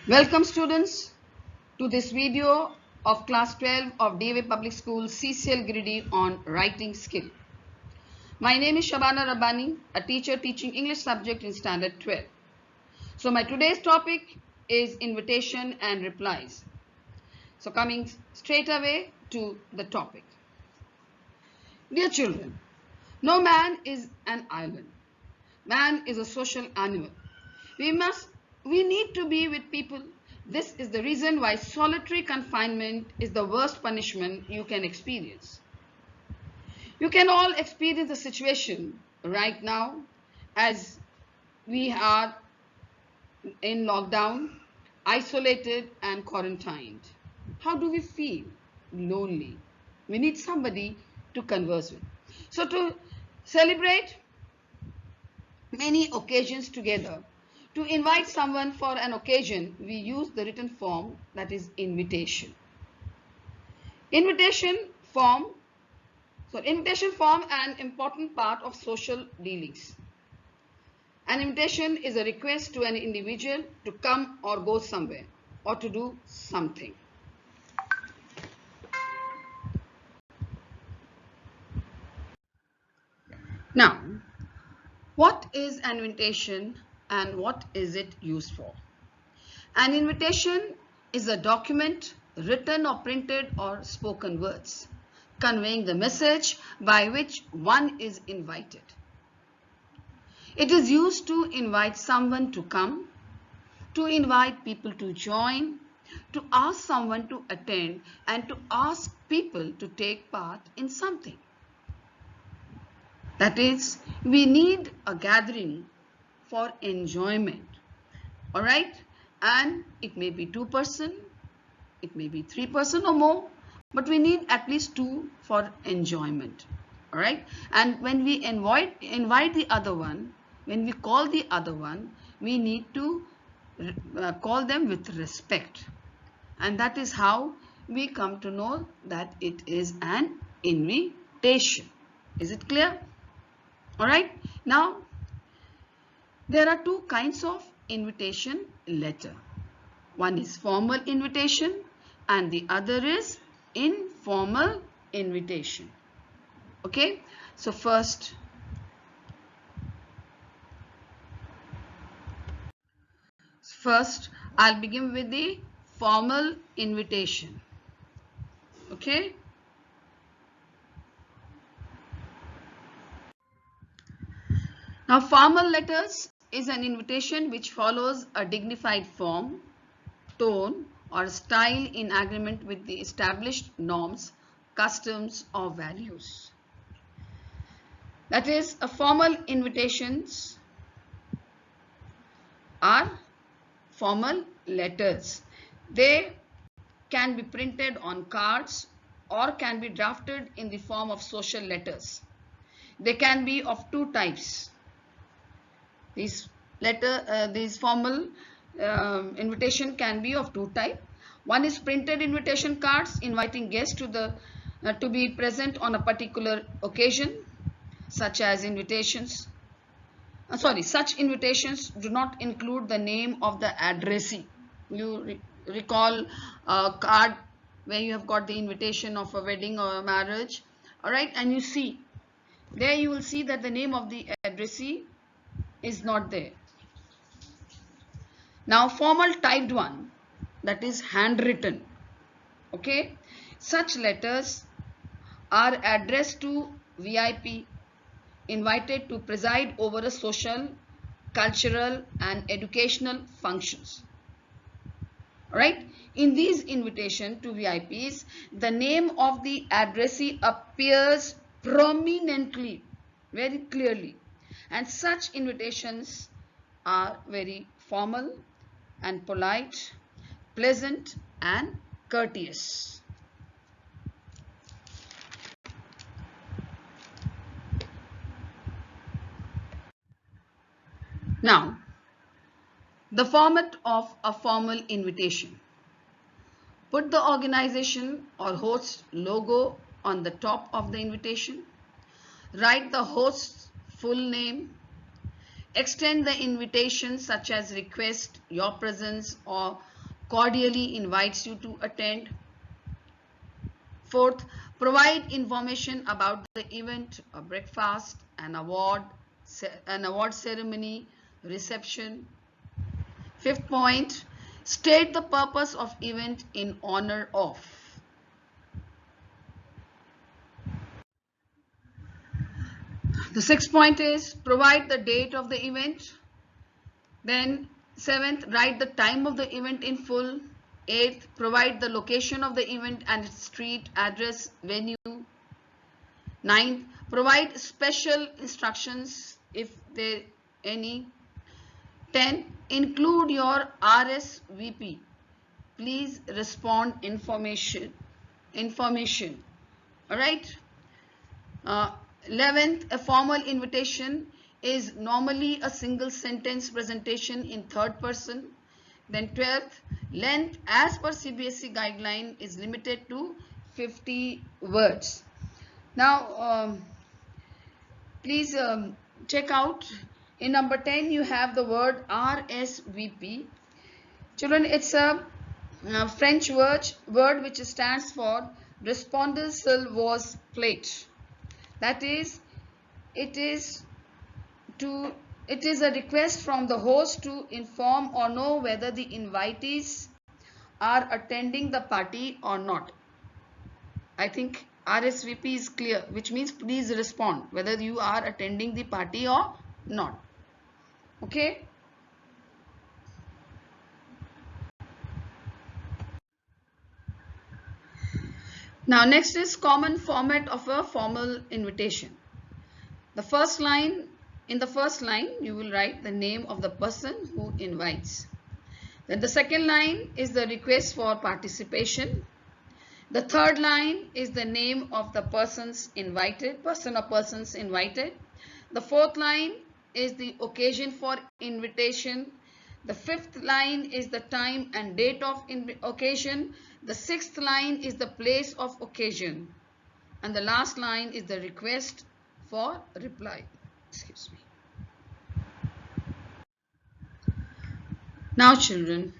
Welcome students to this video of class 12 of DAV Public School CCL Griddy on writing skill. My name is Shabana Rabbani, a teacher teaching English subject in standard 12. So my today's topic is invitation and replies. So coming straight away to the topic. Dear children, no man is an island. Man is a social animal. We need to be with people. This is the reason why solitary confinement is the worst punishment you can experience. You can all experience the situation right now as we are in lockdown, isolated and quarantined. How do we feel? Lonely. We need somebody to converse with. So to celebrate many occasions together, to invite someone for an occasion, we use the written form, that is invitation. Invitation form an important part of social dealings. An invitation is a request to an individual to come or go somewhere or to do something. Now, what is an invitation and what is it used for? An invitation is a document, written or printed or spoken words, conveying the message by which one is invited. It is used to invite someone to come, to invite people to join, to ask someone to attend, and to ask people to take part in something. That is, we need a gathering for enjoyment. All right? And it may be 2 person, it may be 3 person or more, but we need at least 2 for enjoyment. All right? And when we invite the other one, when we call the other one, we need to call them with respect. And that is how we come to know that it is an invitation. Is it clear? All right? Now, there are 2 kinds of invitation letter. One is formal invitation and the other is informal invitation. Okay? So first I'll begin with the formal invitation. Okay? Now, formal letters is an invitation which follows a dignified form, tone or style in agreement with the established norms, customs or values. That is, a formal invitations are formal letters. They can be printed on cards or can be drafted in the form of social letters. They can be of 2 types. These formal invitation can be of 2 types. One is printed invitation cards inviting guests to be present on a particular occasion, such as invitations. Such invitations do not include the name of the addressee. You recall a card where you have got the invitation of a wedding or a marriage, all right, and you see there, you will see that the name of the addressee is not there. Now, formal typed one, that is handwritten. Okay, such letters are addressed to VIP invited to preside over a social, cultural and educational functions. Right? In these invitations to VIPs, the name of the addressee appears prominently, very clearly, and such invitations are very formal and polite, pleasant and courteous. Now, the format of a formal invitation. Put the organization or host logo on the top of the invitation. Write the host's full name. Extend the invitation such as request your presence or cordially invites you to attend. Fourth, provide information about the event, a breakfast, an award ceremony, reception. Fifth point, state the purpose of event in honor of. The sixth point is provide the date of the event. Then seventh, write the time of the event in full. Eighth, provide the location of the event and its street, address, venue. Ninth, provide special instructions if there any. 10. Include your RSVP. Please respond information. Alright. 11th, a formal invitation is normally a single sentence presentation in third person. Then 12th, length as per CBSE guideline is limited to 50 words. Now, please check out in number 10 you have the word RSVP. Children, it's a French word which stands for Respondez sur vos plate. That is, it is a request from the host to inform or know whether the invitees are attending the party or not. I think RSVP is clear, which means please respond whether you are attending the party or not. Okay. Now next is common format of a formal invitation. In the first line you will write the name of the person who invites. Then the second line is the request for participation. The third line is the name of the person or persons invited. The fourth line is the occasion for invitation. The fifth line is the time and date of occasion. The sixth line is the place of occasion. And the last line is the request for reply. Excuse me. Now children,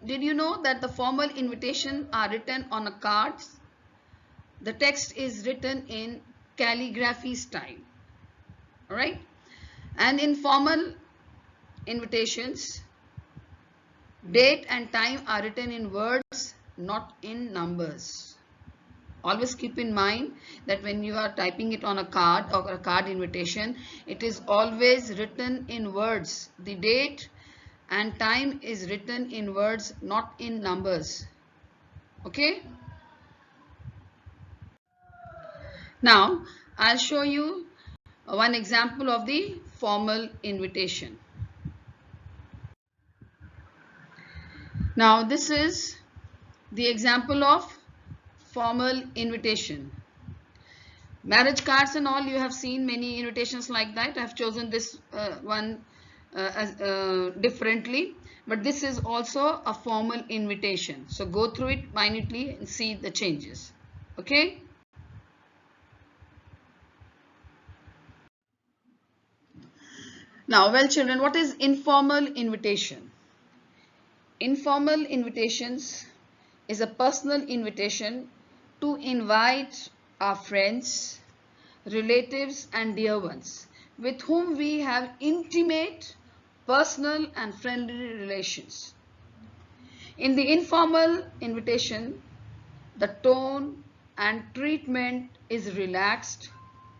did you know that the formal invitations are written on a cards? The text is written in calligraphy style. Alright? And in formal invitations, date and time are written in words, not in numbers. Always keep in mind that when you are typing it on a card or a card invitation, it is always written in words. The date and time is written in words, not in numbers. Okay? Now, I'll show you one example of the formal invitation. Now, this is the example of formal invitation. Marriage cards and all, you have seen many invitations like that. I have chosen this one differently, but this is also a formal invitation. So go through it minutely and see the changes. Okay? Now, well children, what is informal invitation? Informal invitations is a personal invitation to invite our friends, relatives and dear ones with whom we have intimate, personal and friendly relations. In the informal invitation, the tone and treatment is relaxed,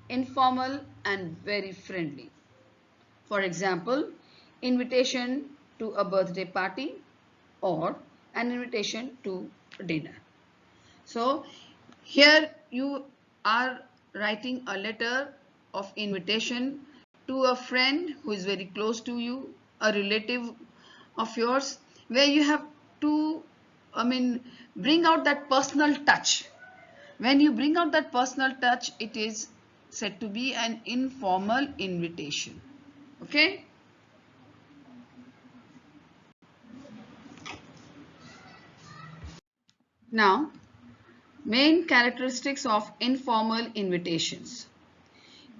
informal and very friendly. For example, invitation to a birthday party or an invitation to dinner. So here you are writing a letter of invitation to a friend who is very close to you, a relative of yours, where you have to bring out that personal touch. When you bring out that personal touch, it is said to be an informal invitation. Okay? Now, main characteristics of informal invitations.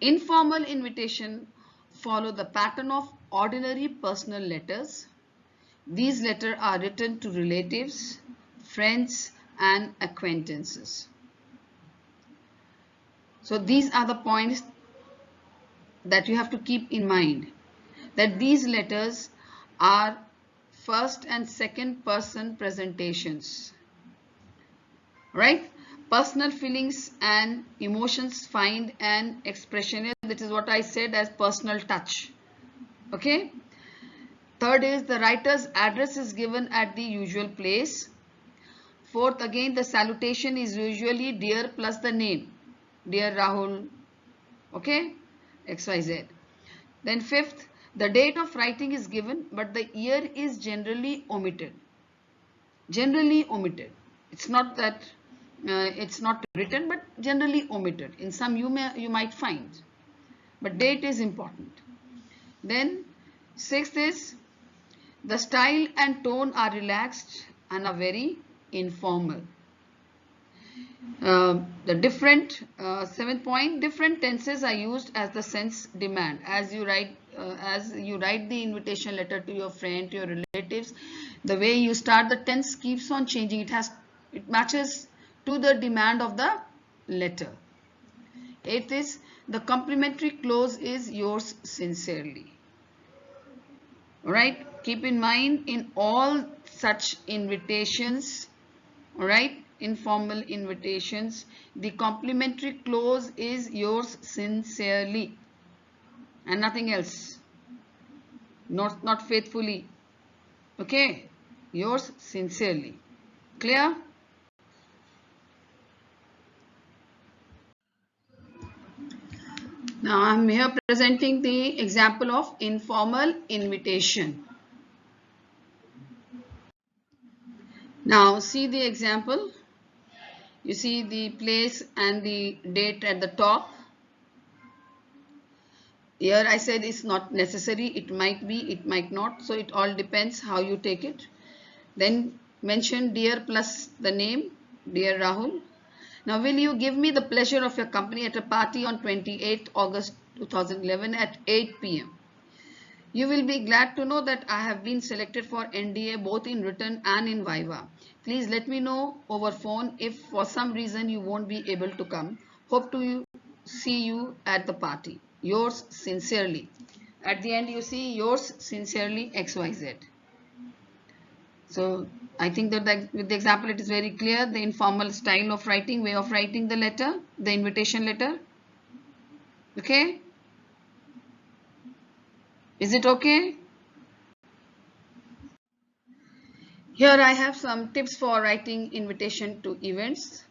Informal invitation follow the pattern of ordinary personal letters. These letters are written to relatives, friends, and acquaintances. So these are the points that you have to keep in mind, that these letters are first and second person presentations, right? Personal feelings and emotions find an expression. That is what I said as personal touch. Okay. Third is the writer's address is given at the usual place. Fourth, again, the salutation is usually dear plus the name. Dear Rahul, okay, XYZ. Then fifth, the date of writing is given, but the year is generally omitted. Generally omitted. It's not that it's not written, but generally omitted. In some you might find, but date is important. Then sixth is the style and tone are relaxed and are very informal. The different seventh point, different tenses are used as the sense demand. As you write the invitation letter to your friend, to your relatives, the way you start, the tense keeps on changing. It matches to the demand of the letter. Eighth is the complimentary clause is yours sincerely. All right, keep in mind in all such invitations, all right, informal invitations, the complimentary clause is yours sincerely and nothing else, not faithfully. Okay, yours sincerely. Clear? Now I am here presenting the example of informal invitation. Now see the example. You see the place and the date at the top. Here I said it's not necessary, it might be, it might not, so it all depends how you take it. Then mention dear plus the name, dear Rahul. Now will you give me the pleasure of your company at a party on 28th August 2011 at 8 p.m. You will be glad to know that I have been selected for NDA both in written and in Viva. Please let me know over phone if for some reason you won't be able to come. Hope to see you at the party. Yours sincerely. At the end you see yours sincerely XYZ. So I think that with the example it is very clear, the informal style of writing, way of writing the letter, the invitation letter. Okay? Is it okay? Here I have some tips for writing invitation to events.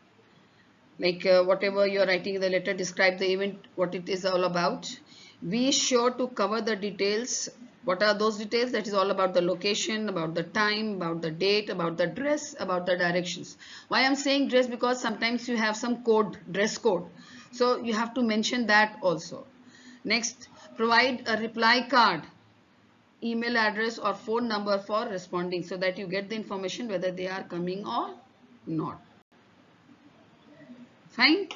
Like whatever you're writing in the letter, describe the event, what it is all about. Be sure to cover the details. What are those details? That is all about the location, about the time, about the date, about the dress, about the directions. Why I'm saying dress? Because sometimes you have some code, dress code. So you have to mention that also. Next, provide a reply card, email address or phone number for responding so that you get the information whether they are coming or not. Fine.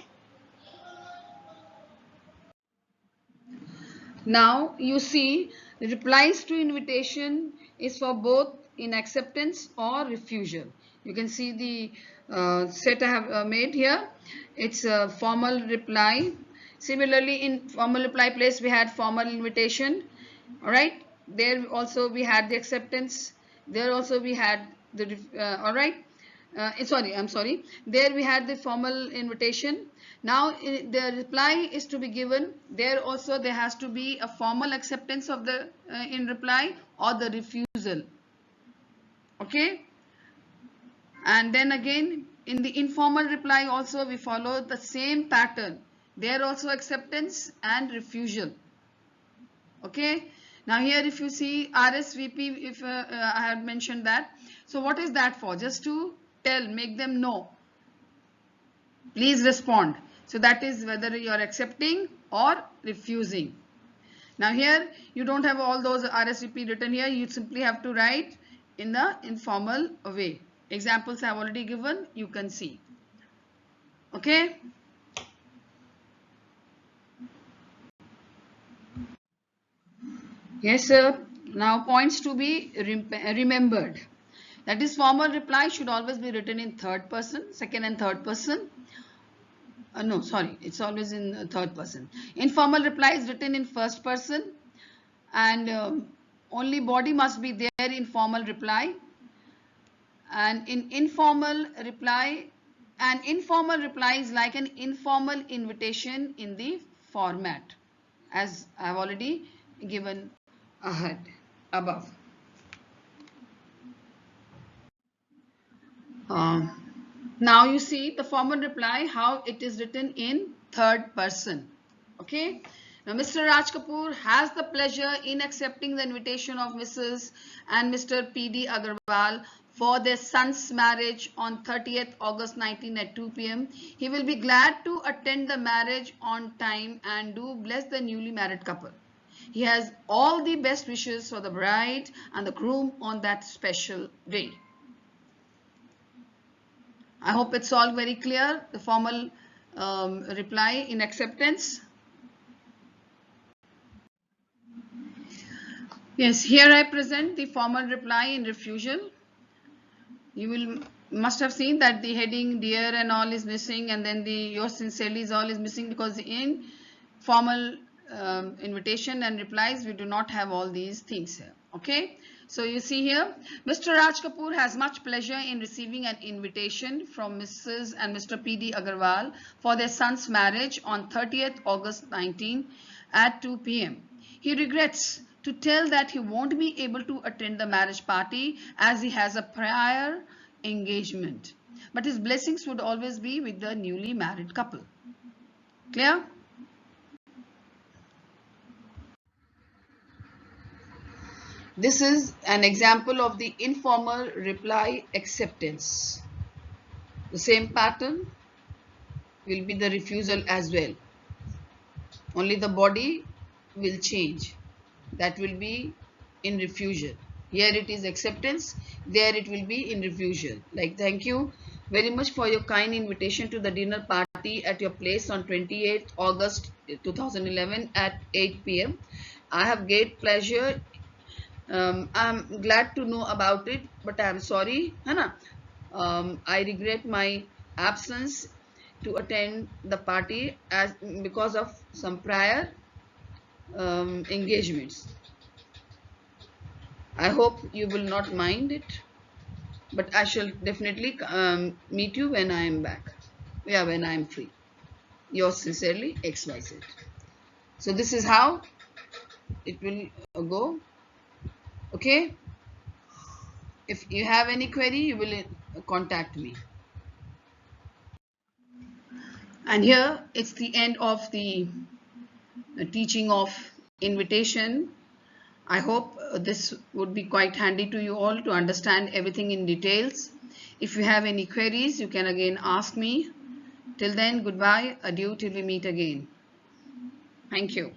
Now you see replies to invitation is for both in acceptance or refusal. You can see the set I have made here. It's a formal reply. Similarly, in formal reply place we had formal invitation. All right. There also we had the acceptance. There also we had the all right. I'm sorry. There we had the formal invitation. Now the reply is to be given. There also there has to be a formal acceptance of the in reply or the refusal. Okay. And then again in the informal reply also we follow the same pattern. There also acceptance and refusal. Okay. Now here if you see RSVP, if I had mentioned that. So what is that for? Just to make them know. Please respond. So that is whether you are accepting or refusing. Now here you don't have all those RSVP written here. You simply have to write in the informal way. Examples I have already given. You can see. Okay. Yes, sir. Now points to be remembered. That is, formal reply should always be written in third person, second and third person. No, sorry, it's always in third person. Informal reply is written in first person, and only body must be there in formal reply. And in informal reply, an informal reply is like an informal invitation in the format, as I have already given ahead above. Now you see the formal reply, how it is written in third person. Okay. Now Mr. Raj Kapoor has the pleasure in accepting the invitation of Mrs. and Mr. P.D. Agarwal for their son's marriage on 30th August 19 at 2 p.m. He will be glad to attend the marriage on time and do bless the newly married couple. He has all the best wishes for the bride and the groom on that special day. I hope it's all very clear, the formal reply in acceptance. Yes, here I present the formal reply in refusal. You must have seen that the heading dear and all is missing, and then the yours sincerely is all is missing, because in formal invitation and replies we do not have all these things here. Okay, so you see here, Mr. Raj Kapoor has much pleasure in receiving an invitation from Mrs. and Mr. P.D. Agarwal for their son's marriage on 30th August 19 at 2 p.m. He regrets to tell that he won't be able to attend the marriage party as he has a prior engagement, but his blessings would always be with the newly married couple. Clear? This is an example of the informal reply acceptance. The same pattern will be the refusal as well. Only the body will change. That will be in refusal. Here it is acceptance, there it will be in refusal. Like, thank you very much for your kind invitation to the dinner party at your place on 28th August 2011 at 8 p.m. I have great pleasure. I'm glad to know about it, but I'm sorry, Hana. I regret my absence to attend the party because of some prior engagements. I hope you will not mind it, but I shall definitely meet you when I am back. Yeah, when I am free. Yours sincerely, XYZ. So this is how it will go. Okay. If you have any query, you will contact me. And here it's the end of the teaching of invitation. I hope this would be quite handy to you all to understand everything in details. If you have any queries, you can again ask me. Till then, goodbye, adieu till we meet again. Thank you.